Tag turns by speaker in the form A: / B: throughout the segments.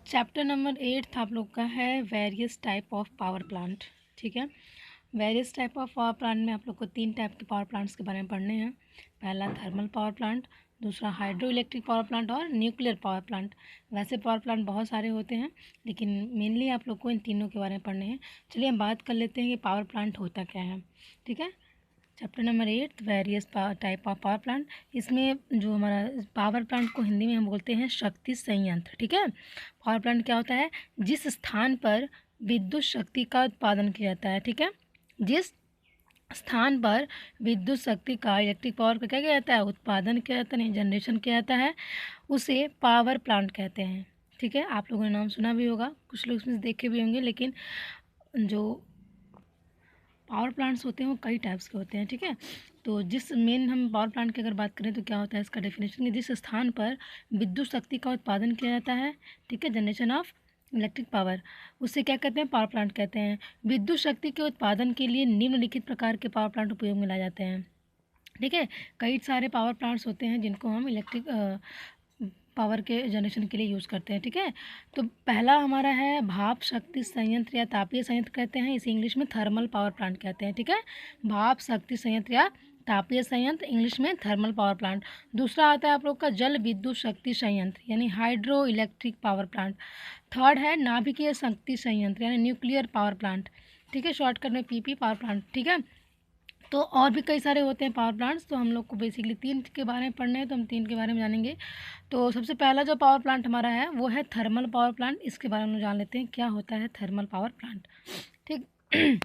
A: Chapter number 8 आप लोग का है various type of power plant. ठीक है, various type of power plant में आप लोग को 3 टाइप के पावर प्लांट्स के बारे में पढ़ने हैं। पहला थर्मल पावर प्लांट, दूसरा हाइड्रो इलेक्ट्रिक पावर प्लांट और न्यूक्लियर पावर प्लांट। वैसे पावर प्लांट बहुत सारे होते हैं, लेकिन मेनली आप लोग को इन तीनों के बारे में पढ़ने हैं। चलिए हम बात कर लेते हैं कि पावर प्लांट होता क्या है। ठीक है, chapter number 8 various type of power plant. इसमें जो हमारा पावर प्लांट को हिंदी में हम बोलते हैं शक्ति संयंत्र। ठीक है, पावर प्लांट क्या होता है? जिस स्थान पर विद्युत शक्ति का उत्पादन किया जाता है। ठीक है, जिस स्थान पर विद्युत शक्ति का, इलेक्ट्रिक पावर का क्या किया जाता है? उत्पादन किया जाता है, जनरेशन किया जाता है, उसे पावर प्लांट कहते हैं। ठीक है, आप लोगों ने नाम सुना भी होगा, कुछ लोग इसमें देखे भी होंगे, लेकिन जो पावर प्लांट्स होते हैं वो कई टाइप्स के होते हैं। ठीक है, तो जिस मेन हम पावर प्लांट की अगर बात करें तो क्या होता है इसका डेफिनेशन कि जिस स्थान पर विद्युत शक्ति का उत्पादन किया जाता है, ठीक है, जनरेशन ऑफ इलेक्ट्रिक पावर, उससे क्या कहते हैं? पावर प्लांट कहते हैं। विद्युत शक्ति के उत्पादन के लिए निम्नलिखित प्रकार के पावर प्लांट उपयोग में लाए जाते हैं। ठीक है, कई सारे पावर प्लांट्स होते हैं जिनको हम इलेक्ट्रिक पावर के जनरेशन के लिए यूज़ करते हैं। ठीक है, तो पहला हमारा है भाप शक्ति संयंत्र या तापीय संयंत्र कहते हैं, इसे इंग्लिश में थर्मल पावर प्लांट कहते हैं। ठीक है, भाप शक्ति संयंत्र या तापीय संयंत्र, इंग्लिश में थर्मल पावर प्लांट। दूसरा आता है आप लोग का जल विद्युत शक्ति संयंत्र यानी hydro electric power plant. Third है नाभिकीय शक्ति संयंत्र यानी न्यूक्लियर पावर प्लांट। ठीक है, शॉर्टकट में पीपी पावर प्लांट। ठीक है, तो और भी कई सारे होते हैं पावर प्लांट्स, तो हम लोग को बेसिकली 3 के बारे में पढ़ने हैं, तो हम 3 के बारे में जानेंगे। तो सबसे पहला जो पावर प्लांट हमारा है वो है थर्मल पावर प्लांट। इसके बारे में जान लेते हैं क्या होता है थर्मल पावर प्लांट। ठीक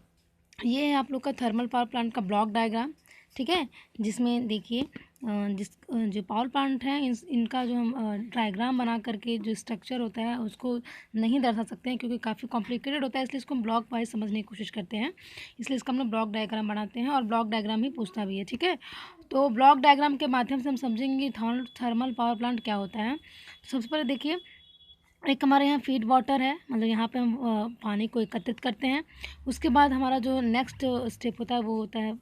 A: ये है आप लोग का थर्मल पावर प्लांट का ब्लॉक डायग्राम। ठीक है, जिसमें देखिए जो पावर प्लांट है इनका जो हम डायग्राम बना करके जो स्ट्रक्चर होता है उसको नहीं दर्शा सकते हैं, क्योंकि काफ़ी कॉम्प्लिकेटेड होता है, इसलिए इसको हम ब्लॉक वाइज समझने की कोशिश करते हैं। इसलिए इसका हम लोग ब्लॉक डायग्राम बनाते हैं और ब्लॉक डायग्राम ही पूछता भी है। ठीक है, तो ब्लॉक डायग्राम के माध्यम से हम समझेंगे थर्मल पावर प्लांट क्या होता है। तो सबसे पहले देखिए, एक हमारे यहाँ फीड वाटर है, मतलब यहाँ पे हम पानी को एकत्रित करते हैं। उसके बाद हमारा जो नेक्स्ट स्टेप होता है वो होता है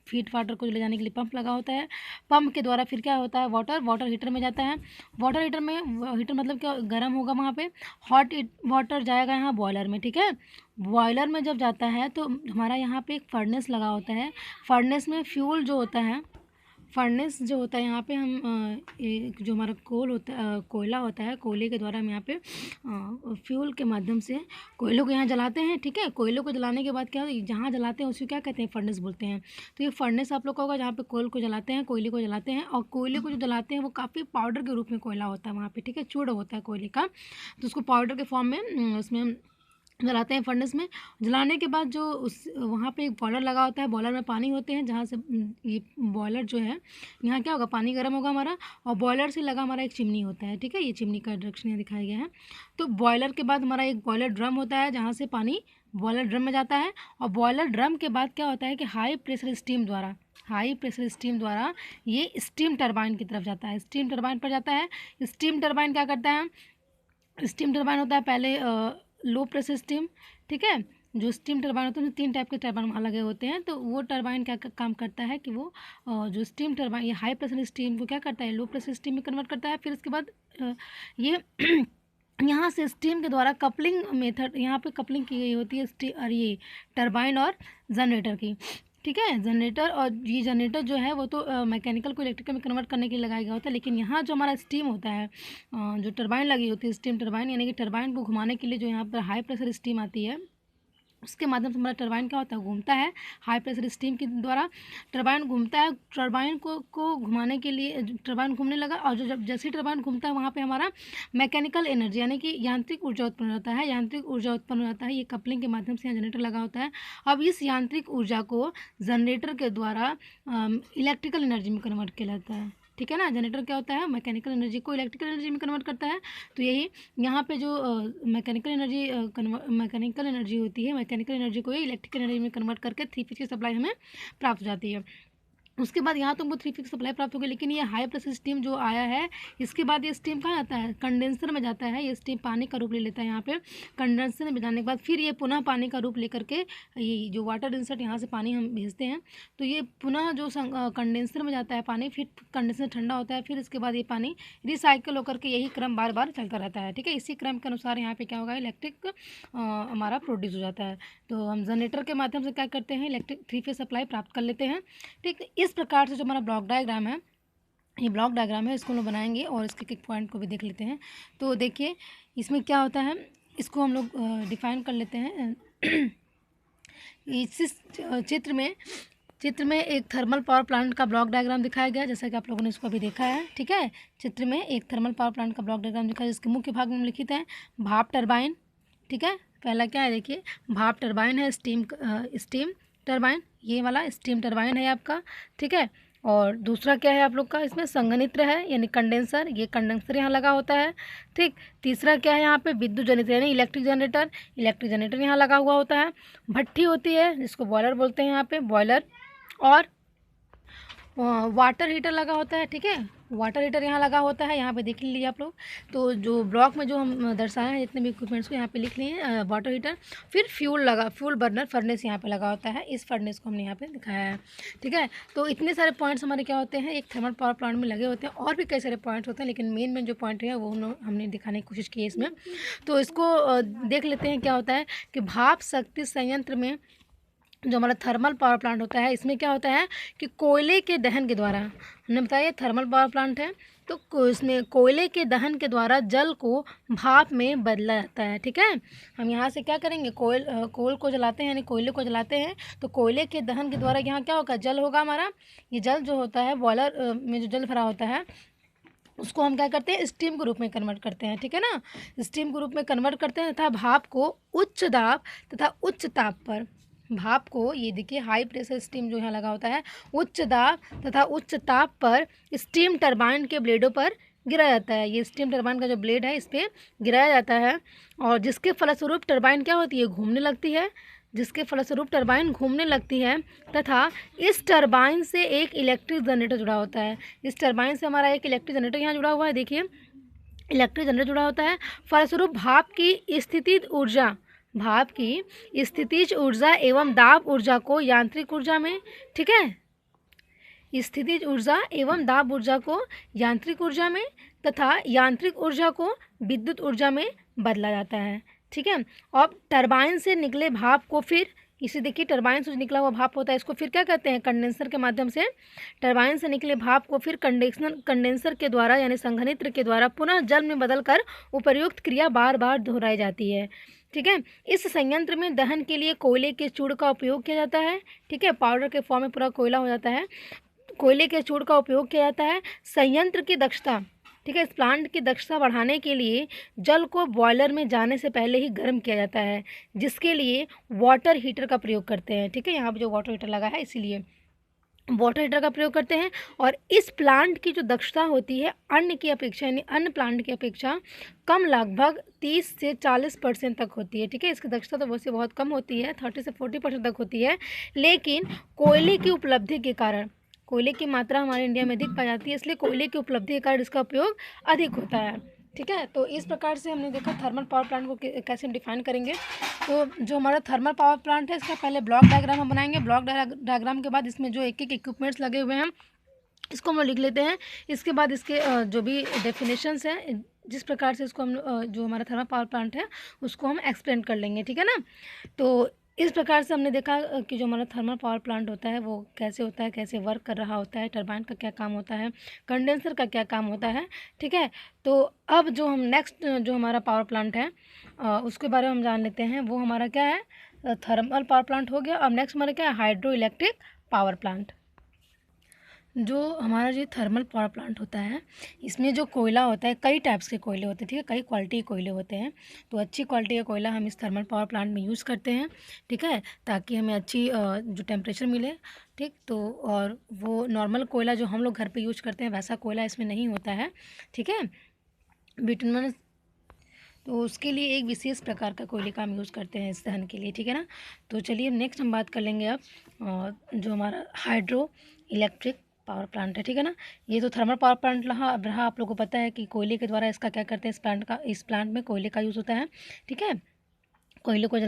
A: फीड वाटर को ले जाने के लिए पंप लगा होता है। पंप के द्वारा फिर क्या होता है, वाटर हीटर में जाता है। वाटर हीटर में, हीटर मतलब क्या, गर्म होगा वहाँ पे। हॉट वाटर जाएगा यहाँ बॉयलर में। ठीक है, बॉयलर में जब जाता है तो हमारा यहाँ पे एक फर्नेस लगा होता है। फर्नेस में फ्यूल जो होता है, फर्नेस जो होता है यहाँ पे हम एक जो हमारा कोयला होता है, कोयले के द्वारा हम यहाँ पे फ्यूल के माध्यम से कोयलों को यहाँ जलाते हैं। ठीक है, कोयलों को जलाने के बाद क्या होता है, जहाँ जलाते हैं उसको क्या कहते हैं? फर्नेस बोलते हैं। तो ये फर्नेस आप लोग का होगा जहाँ पे कोयल को जलाते हैं, कोयले को जलाते हैं, और कोयले को जो जलाते हैं वो काफ़ी पाउडर के रूप में कोयला होता है वहाँ पे। ठीक है, चूड़ होता है कोयले का, तो उसको पाउडर के फॉर्म में उसमें जलाते हैं फर्नेस में। जलाने के बाद जो उस वहाँ पे एक बॉयलर लगा होता है, बॉयलर में पानी होते हैं, जहाँ से ये बॉयलर जो है, यहाँ क्या होगा, पानी गर्म होगा हमारा, और बॉयलर से लगा हमारा एक चिमनी होता है। ठीक है, ये चिमनी का डायरेक्शन यहाँ दिखाया गया है। तो बॉयलर के बाद हमारा एक बॉयलर ड्रम होता है, जहाँ से पानी बॉयलर ड्रम में जाता है, और बॉयलर ड्रम के बाद क्या होता है कि हाई प्रेशर स्टीम द्वारा ये स्टीम टरबाइन की तरफ जाता है, स्टीम टरबाइन पर जाता है। स्टीम टरबाइन क्या करता है? स्टीम टरबाइन होता है पहले लो प्रेशर स्टीम। ठीक है, जो स्टीम टरबाइन होते हैं 3 टाइप के टरबाइन अलग होते हैं। तो वो टरबाइन क्या काम करता है कि वो जो स्टीम टरबाइन, ये हाई प्रेशर स्टीम को क्या करता है, लो प्रेशर स्टीम में कन्वर्ट करता है। फिर उसके बाद ये यहाँ से स्टीम के द्वारा कपलिंग मेथड, यहाँ पे कपलिंग की गई होती है और ये टरबाइन और जनरेटर की। ठीक है, जनरेटर, और ये जनरेटर जो है वो तो मैकेनिकल को इलेक्ट्रिकल में कन्वर्ट करने के लिए लगाया गया होता है, लेकिन यहाँ जो हमारा स्टीम होता है, जो टरबाइन लगी होती है, स्टीम टरबाइन, यानी कि टरबाइन को घुमाने के लिए जो यहाँ पर हाई प्रेशर स्टीम आती है, उसके माध्यम से हमारा टरबाइन क्या होता है, घूमता है। हाई प्रेशर स्टीम के द्वारा टरबाइन घूमता है। टरबाइन को घुमाने के लिए टरबाइन घूमने लगा, और जो जब जैसे ही टरबाइन घूमता है वहाँ पे हमारा मैकेनिकल एनर्जी यानी कि यांत्रिक ऊर्जा उत्पन्न होता है। यांत्रिक ऊर्जा उत्पन्न होता है, ये कपलिंग के माध्यम से यहाँ जनरेटर लगा होता है। अब इस यांत्रिक ऊर्जा को जनरेटर के द्वारा इलेक्ट्रिकल एनर्जी में कन्वर्ट किया जाता है। ठीक है ना, जनरेटर क्या होता है, मैकेनिकल एनर्जी को इलेक्ट्रिकल एनर्जी में कन्वर्ट करता है। तो यही यहाँ पे जो मैकेनिकल एनर्जी होती है, मैकेनिकल एनर्जी को इलेक्ट्रिकल एनर्जी में कन्वर्ट करके 3 फेज की सप्लाई हमें प्राप्त हो जाती है। उसके बाद यहाँ तुमको 3 फेज सप्लाई प्राप्त होगी, लेकिन ये हाई प्रेशर स्टीम जो आया है इसके बाद ये स्टीम कहाँ जाता है, कंडेंसर में जाता है। ये स्टीम पानी का रूप ले लेता है यहाँ पे। कंडेंसर में जाने के बाद फिर ये पुनः पानी का रूप लेकर के ये जो वाटर इंसर्ट यहाँ से पानी हम भेजते हैं तो ये पुनः जो कंडेंसर में जाता है पानी, फिर कंडेंसर ठंडा होता है, फिर इसके बाद ये पानी रिसाइकिल होकर के यही क्रम बार बार चलता रहता है। ठीक है, इसी क्रम के अनुसार यहाँ पे क्या होगा, इलेक्ट्रिक हमारा प्रोड्यूस हो जाता है। तो हम जनरेटर के माध्यम से क्या करते हैं, इलेक्ट्रिक 3 फेज सप्लाई प्राप्त कर लेते हैं। ठीक, इस प्रकार से जो हमारा ब्लॉक डायग्राम है, ये ब्लॉक डायग्राम है, इसको हम लोग बनाएंगे और इसके एक पॉइंट को भी देख लेते हैं। तो देखिए इसमें क्या होता है, इसको हम लोग डिफाइन कर लेते हैं। इस चित्र में एक थर्मल पावर प्लांट का ब्लॉक डायग्राम दिखाया गया, जैसा कि आप लोगों ने इसको अभी देखा है। ठीक है, चित्र में एक थर्मल पावर प्लांट का ब्लॉक डायग्राम दिखाया, जिसके मुख्य भाग में लिखित है भाप टरबाइन। ठीक है, पहला क्या है, देखिए भाप टरबाइन है, स्टीम टरबाइन, ये वाला स्टीम टरबाइन है आपका। ठीक है, और दूसरा क्या है आप लोग का, इसमें संघनित्र है यानी कंडेंसर, ये कंडेंसर यहाँ लगा होता है। ठीक, तीसरा क्या है यहाँ पे, विद्युत जनरेटर यानी इलेक्ट्रिक जनरेटर यहाँ लगा हुआ होता है। भट्ठी होती है जिसको बॉयलर बोलते हैं यहाँ पे, बॉयलर, और वाटर हीटर लगा होता है। ठीक है, वाटर हीटर यहाँ लगा होता है, यहाँ पे देख लीजिए आप लोग। तो जो ब्लॉक में जो हम दर्शाए हैं जितने भी इक्विपमेंट्स को यहाँ पे लिख लिए, वाटर हीटर, फिर फ्यूल बर्नर फर्नेस यहाँ पे लगा होता है, इस फर्नेस को हमने यहाँ पे दिखाया है। ठीक है, तो इतने सारे पॉइंट्स हमारे क्या होते हैं, एक थर्मल पावर प्लांट में लगे होते हैं, और भी कई सारे पॉइंट्स होते हैं, लेकिन मेन जो पॉइंट है वो हमने दिखाने की कोशिश की है इसमें। तो इसको देख लेते हैं क्या होता है कि भाप शक्ति संयंत्र में जो हमारा थर्मल पावर प्लांट होता है, इसमें क्या होता है कि कोयले के दहन के द्वारा, हमने बताया थर्मल पावर प्लांट है तो इसमें कोयले के दहन के द्वारा जल को भाप में बदला जाता है। ठीक है, हम यहाँ से क्या करेंगे, कोल को जलाते हैं यानी कोयले को जलाते हैं, तो कोयले के दहन के द्वारा यहाँ क्या होगा, जल होगा हमारा। ये जल जो होता है बॉयलर में जो जल भरा होता है उसको हम क्या करते हैं, स्टीम के रूप में कन्वर्ट करते हैं। ठीक है ना, स्टीम के रूप में कन्वर्ट करते हैं तथा भाप को उच्च दाब तथा उच्च ताप पर, भाप को, ये देखिए हाई प्रेशर स्टीम जो यहाँ लगा होता है, उच्च दाब तथा उच्च ताप पर स्टीम टरबाइन के ब्लेडों पर गिराया जाता है। ये स्टीम टरबाइन का जो ब्लेड है इस पर गिराया जाता है, और जिसके फलस्वरूप टरबाइन क्या होती है, घूमने लगती है, तथा इस टरबाइन से एक इलेक्ट्रिक जनरेटर जुड़ा होता है। इस टरबाइन से हमारा एक इलेक्ट्रिक जनरेटर यहाँ जुड़ा हुआ है, देखिए इलेक्ट्रिक जनरेटर जुड़ा होता है। फलस्वरूप भाप की स्थितिज ऊर्जा एवं दाब ऊर्जा को यांत्रिक ऊर्जा में, ठीक है, स्थितिज ऊर्जा एवं दाब ऊर्जा को यांत्रिक ऊर्जा में तथा यांत्रिक ऊर्जा को विद्युत ऊर्जा में बदला जाता है। ठीक है, और टरबाइन से निकले भाप को फिर, इसे देखिए टरबाइन से निकला हुआ भाप होता है, इसको फिर क्या कहते हैं, कंडेंसर के माध्यम से टरबाइन से निकले भाप को फिर कंडेंसर के द्वारा यानी संघनित्र के द्वारा पुनः जल में बदलकर उपर्युक्त क्रिया बार बार दोहराई जाती है। ठीक है, इस संयंत्र में दहन के लिए कोयले के चूड़ का उपयोग किया जाता है। ठीक है, पाउडर के फॉर्म में पूरा कोयला हो जाता है, कोयले के चूड़ का उपयोग किया जाता है। संयंत्र की दक्षता, ठीक है, इस प्लांट की दक्षता बढ़ाने के लिए जल को बॉयलर में जाने से पहले ही गर्म किया जाता है, जिसके लिए वाटर हीटर का प्रयोग करते हैं। ठीक है, यहाँ पर जो वाटर हीटर लगा है इसीलिए वाटर हीटर का प्रयोग करते हैं। और इस प्लांट की जो दक्षता होती है अन्य की अपेक्षा यानी अन्य प्लांट की अपेक्षा कम, लगभग 30 से 40% तक होती है। ठीक है, इसकी दक्षता तो वैसे बहुत कम होती है, 30 से 40% तक होती है, लेकिन कोयले की उपलब्धि के कारण, कोयले की मात्रा हमारे इंडिया में अधिक पाई जाती है, इसलिए कोयले की उपलब्धि के कारण इसका उपयोग अधिक होता है। ठीक है, तो इस प्रकार से हमने देखा थर्मल पावर प्लांट को कैसे हम डिफाइन करेंगे। तो जो हमारा थर्मल पावर प्लांट है इसका पहले ब्लॉक डायग्राम हम बनाएंगे। ब्लॉक डायग्राम के बाद इसमें जो एक एक इक्विपमेंट्स लगे हुए हैं इसको हम लिख लेते हैं। इसके बाद इसके जो भी डेफिनेशंस हैं, जिस प्रकार से इसको हम जो हमारा थर्मल पावर प्लांट है उसको हम एक्सप्लेन कर लेंगे। ठीक है ना, तो इस प्रकार से हमने देखा कि जो हमारा थर्मल पावर प्लांट होता है वो कैसे होता है, कैसे वर्क कर रहा होता है, टरबाइन का क्या काम होता है, कंडेंसर का क्या काम होता है। ठीक है, तो अब जो हम नेक्स्ट जो हमारा पावर प्लांट है उसके बारे में हम जान लेते हैं। वो हमारा क्या है, थर्मल पावर प्लांट हो गया। अब नेक्स्ट हमारा क्या है, हाइड्रो इलेक्ट्रिक पावर प्लांट। जो हमारा जो थर्मल पावर प्लांट होता है इसमें जो कोयला होता है, कई टाइप्स के कोयले होते हैं। ठीक है, कई क्वालिटी के कोयले होते हैं, तो अच्छी क्वालिटी का कोयला हम इस थर्मल पावर प्लांट में यूज़ करते हैं। ठीक है, ताकि हमें अच्छी जो टेम्परेचर मिले। ठीक, तो और वो नॉर्मल कोयला जो हम लोग घर पे यूज करते हैं वैसा कोयला इसमें नहीं होता है। ठीक है, बिटुमिनस तो उसके लिए एक विशेष प्रकार का कोयले का हम यूज़ करते हैं इस दहन के लिए, ठीक है ना। तो चलिए नेक्स्ट हम बात कर लेंगे अब जो हमारा हाइड्रो इलेक्ट्रिक पावर प्लांट है, ठीक है ना। ये तो थर्मल पावर प्लांट रहा आप लोगों को पता है कि कोयले के द्वारा इसका क्या करते हैं, इस प्लांट में कोयले का यूज़ होता है, ठीक है। कोयले को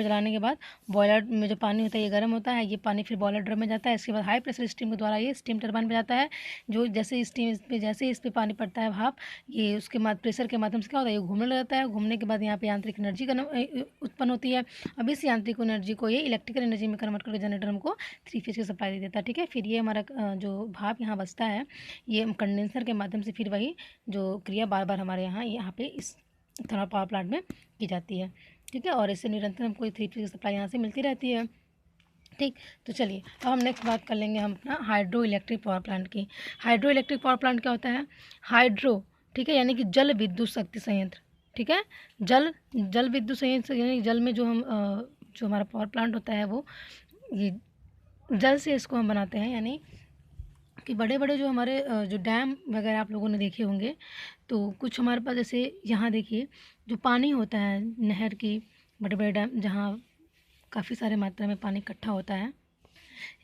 A: जलाने के बाद बॉयलर में जो पानी होता है ये गर्म होता है, ये पानी फिर बॉयलर ड्रम में जाता है। इसके बाद हाई प्रेशर स्टीम के द्वारा ये स्टीम टरबाइन में जाता है, जो जैसे इस पे पानी पड़ता है भाप, ये उसके बाद प्रेशर के माध्यम से क्या होता है, ये घूमने लग जाता है। घूमने के बाद यहाँ पे यांत्रिक एनर्जी उत्पन्न होती है। अब इस यांत्रिक एनर्जी को ये इलेक्ट्रिकल एनर्जी में कन्वर्ट करके जनरेटर हमको 3 फेज की सप्लाई दे देता है, ठीक है। फिर ये हमारा जो भाप यहाँ बचता है ये कंडेंसर के माध्यम से फिर वही जो क्रिया बार बार हमारे यहाँ पे इस थर्मल पावर प्लांट में की जाती है, ठीक है। और इससे निरंतर हमको 3 फेज की सप्लाई यहाँ से मिलती रहती है, ठीक। तो चलिए अब हम नेक्स्ट बात कर लेंगे हम अपना हाइड्रो इलेक्ट्रिक पावर प्लांट की। हाइड्रो इलेक्ट्रिक पावर प्लांट क्या होता है, हाइड्रो, ठीक है, यानी कि जल विद्युत शक्ति संयंत्र, ठीक है। जल विद्युत संयंत्र यानी जल में जो हमारा पावर प्लांट होता है वो ये जल से इसको हम बनाते हैं, यानी कि बड़े बड़े जो हमारे जो डैम वगैरह आप लोगों ने देखे होंगे, तो कुछ हमारे पास जैसे यहाँ देखिए जो पानी होता है नहर की, बड़े बड़े डैम जहाँ काफ़ी सारे मात्रा में पानी इकट्ठा होता है,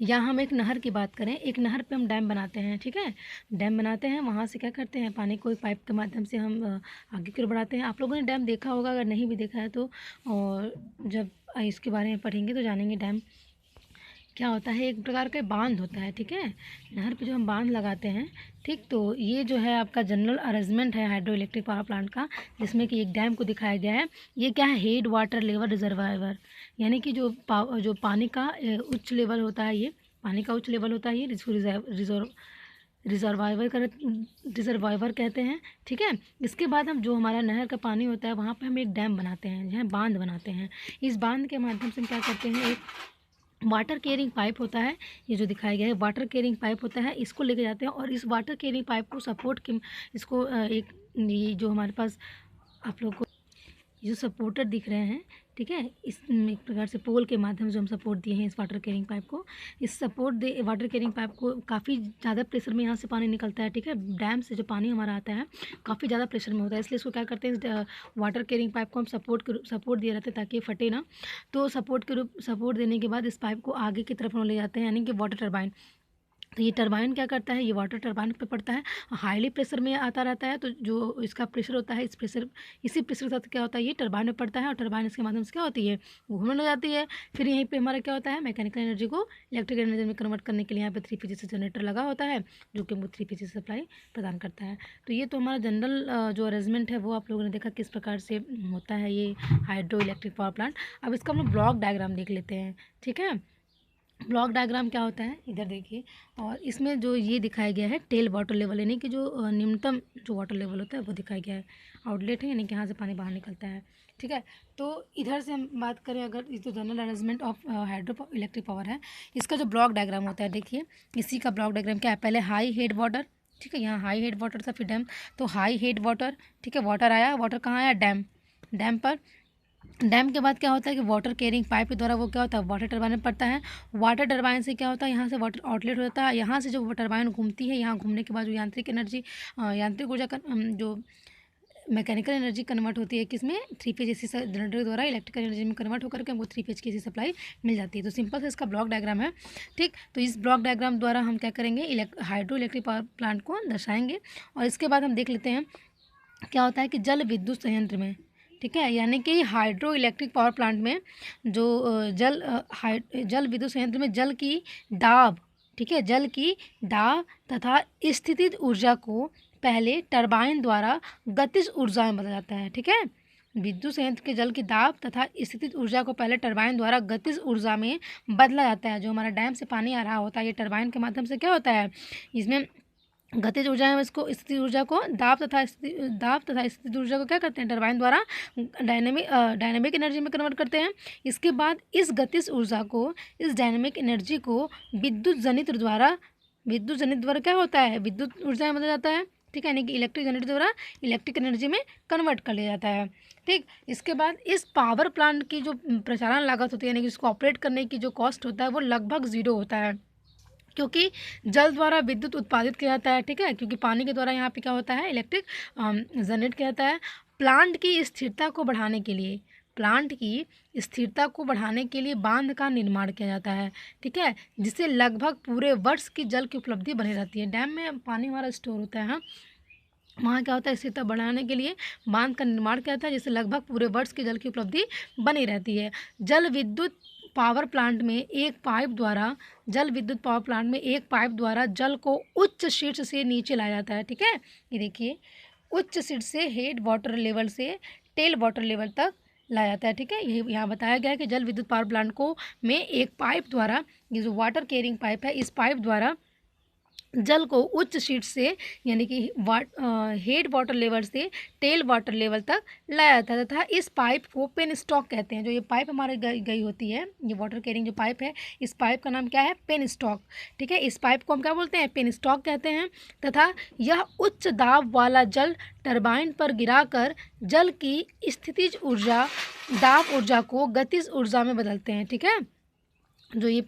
A: या हम एक नहर की बात करें, एक नहर पे हम डैम बनाते हैं, ठीक है। डैम बनाते हैं, वहाँ से क्या करते हैं, पानी को एक पाइप के माध्यम से हम आगे की ओर बढ़ाते हैं। आप लोगों ने डैम देखा होगा, अगर नहीं भी देखा है तो और जब इसके बारे में पढ़ेंगे तो जानेंगे। डैम क्या होता है, एक प्रकार का बांध होता है, ठीक है। नहर पे जो हम बांध लगाते हैं, ठीक। तो ये जो है आपका जनरल अरेंजमेंट है हाइड्रो इलेक्ट्रिक पावर प्लांट का, जिसमें कि एक डैम को दिखाया गया है। ये क्या है, हेड वाटर लेवल रिजर्वायर, यानी कि जो पानी का उच्च लेवल होता है, ये पानी का उच्च लेवल होता है, ये रिजर्वायर कहते हैं, ठीक है। इसके बाद हम जो हमारा नहर का पानी होता है वहाँ पे हम एक डैम बनाते हैं, जहाँ बांध बनाते हैं। इस बांध के माध्यम से हम क्या करते हैं, एक वाटर कैरिंग पाइप होता है, ये जो दिखाया गया है वाटर कैरिंग पाइप होता है, इसको लेके जाते हैं और इस वाटर कैरिंग पाइप को सपोर्ट के इसको एक ये जो हमारे पास आप लोग को जो सपोर्टर दिख रहे हैं, ठीक है, इस एक प्रकार से पोल के माध्यम से हम सपोर्ट दिए हैं इस वाटर कैरिंग पाइप को। इस वाटर कैरिंग पाइप को काफ़ी ज़्यादा प्रेशर में यहाँ से पानी निकलता है, ठीक है। डैम से जो पानी हमारा आता है काफ़ी ज़्यादा प्रेशर में होता है, इसलिए इसको क्या करते हैं, वाटर कैरिंग पाइप को हम सपोर्ट दिए रहते हैं ताकि ये फटे ना। तो सपोर्ट देने के बाद इस पाइप को आगे की तरफ हम ले जाते हैं, यानी कि वाटर टरबाइन। तो ये टरबाइन क्या करता है, ये वाटर टरबाइन पे पड़ता है, हाईली प्रेशर में आता रहता है। तो जो इसका प्रेशर होता है, इसी प्रेशर के साथ क्या होता है, ये टरबाइन में पड़ता है और टरबाइन इसके माध्यम से क्या होती है, घूमने लग जाती है। फिर यहीं पे हमारा क्या होता है, मैकेनिकल एनर्जी को इलेक्ट्रिकल एनर्जी में कन्वर्ट करने के लिए यहाँ पे 3 फेज जनरेटर लगा होता है, जो कि हमको 3 फेज सप्लाई प्रदान करता है। तो ये तो हमारा जनरल जो अरेंजमेंट है वो आप लोगों ने देखा किस प्रकार से होता है ये हाइड्रो इलेक्ट्रिक पावर प्लांट। अब इसका हम लोग ब्लॉक डायग्राम देख लेते हैं, ठीक है। ब्लॉक डायग्राम क्या होता है, इधर देखिए, और इसमें जो ये दिखाया गया है टेल वाटर लेवल, यानी कि जो न्यूनतम जो वाटर लेवल होता है वो दिखाया गया है। आउटलेट है, यानी कि यहाँ से पानी बाहर निकलता है, ठीक है। तो इधर से हम बात करें, अगर इस जो general arrangement of hydro electric power है, इसका जो ब्लॉक डायग्राम होता है, देखिए इसी का ब्लॉक डायग्राम क्या है, पहले हाई हेड वाटर, ठीक है, यहाँ हाई हेड वाटर था, फिर डैम। तो हाई हेड वाटर, ठीक है, वाटर आया, वाटर कहाँ आया, डैम पर। डैम के बाद क्या होता है कि वाटर कैरिंग पाइप के द्वारा वो क्या होता है, वाटर टरबाइन में पड़ता है। वाटर टरबाइन से क्या होता है, यहाँ से वाटर आउटलेट होता है, यहाँ से जो टरबाइन घूमती है, यहाँ घूमने के बाद जो यांत्रिक ऊर्जा जो मैकेनिकल एनर्जी कन्वर्ट होती है किसमें, 3 फेज एसी जनरेटर के द्वारा इलेक्ट्रिकल एनर्जी में कन्वर्ट होकर के हमको 3 फेज की एसी सप्लाई मिल जाती है। तो सिंपल से इसका ब्लॉक डायग्राम है, ठीक। तो इस ब्लॉक डायग्राम द्वारा हम क्या करेंगे, हाइड्रो इलेक्ट्रिक पावर प्लांट को दर्शाएंगे। और इसके बाद हम देख लेते हैं क्या होता है कि जल विद्युत संयंत्र में, ठीक है, यानी कि हाइड्रो इलेक्ट्रिक पावर प्लांट में जो जल विद्युत संयंत्र में जल की दाब, ठीक है, जल की दाब तथा स्थितिज ऊर्जा को पहले टरबाइन द्वारा गतिज ऊर्जा में बदला जाता है, ठीक है। विद्युत संयंत्र के जल की दाब तथा स्थितिज ऊर्जा को पहले टरबाइन द्वारा गतिज ऊर्जा में बदला जाता है। जो हमारा डैम से पानी आ रहा होता है, ये टरबाइन के माध्यम से क्या होता है, इसमें गतिज ऊर्जा में इसको स्थितिज ऊर्जा को दाब तथा स्थितिज ऊर्जा को क्या करते हैं, टरबाइन द्वारा डायनेमिक एनर्जी में कन्वर्ट करते हैं। इसके बाद इस गतिज ऊर्जा को, इस डायनेमिक एनर्जी को विद्युत जनित्र द्वारा क्या होता है, विद्युत ऊर्जा में बदला जाता है, ठीक है, यानी कि इलेक्ट्रिक जनरेटर द्वारा इलेक्ट्रिक एनर्जी में कन्वर्ट कर लिया जाता है, ठीक। इसके बाद इस पावर प्लांट की जो प्रचालन लागत होती है, यानी कि इसको ऑपरेट करने की जो कॉस्ट होता है वो लगभग 0 होता है, क्योंकि जल द्वारा विद्युत उत्पादित किया जाता है, ठीक है, क्योंकि पानी के द्वारा यहाँ पे क्या होता है, इलेक्ट्रिक जनरेट किया जाता है। प्लांट की स्थिरता को बढ़ाने के लिए, प्लांट की स्थिरता को बढ़ाने के लिए बांध का निर्माण किया जाता है, ठीक है, जिससे लगभग पूरे वर्ष की जल की उपलब्धि बनी रहती है। डैम में पानी हमारा स्टोर होता है, हाँ, वहाँ क्या होता है, स्थिरता बढ़ाने के लिए बांध का निर्माण किया जाता है, जिससे लगभग पूरे वर्ष की जल की उपलब्धि बनी रहती है। जल विद्युत पावर प्लांट में एक पाइप द्वारा जल को उच्च शीर्ष से नीचे लाया जाता है, ठीक है। ये देखिए, उच्च शीर्ष से हेड वाटर लेवल से टेल वाटर लेवल तक लाया जाता है, ठीक है। ये यहाँ बताया गया है कि जल विद्युत पावर प्लांट को में एक पाइप द्वारा, ये जो वाटर कैरिंग पाइप है, इस पाइप द्वारा जल को उच्च शीर्ष से यानी कि हेड वाटर लेवल से टेल वाटर लेवल तक लाया जाता है, तथा इस पाइप को पेन स्टॉक कहते हैं। जो ये पाइप हमारे गई होती है, ये वाटर कैरिंग जो पाइप है, इस पाइप का नाम क्या है, पेन स्टॉक, ठीक है। इस पाइप को हम क्या बोलते हैं, पेन स्टॉक कहते हैं। तथा यह उच्च दाब वाला जल टरबाइन पर गिराकर जल की स्थितिज ऊर्जा, दाब ऊर्जा को गतिज ऊर्जा में बदलते हैं, ठीक है। जो ये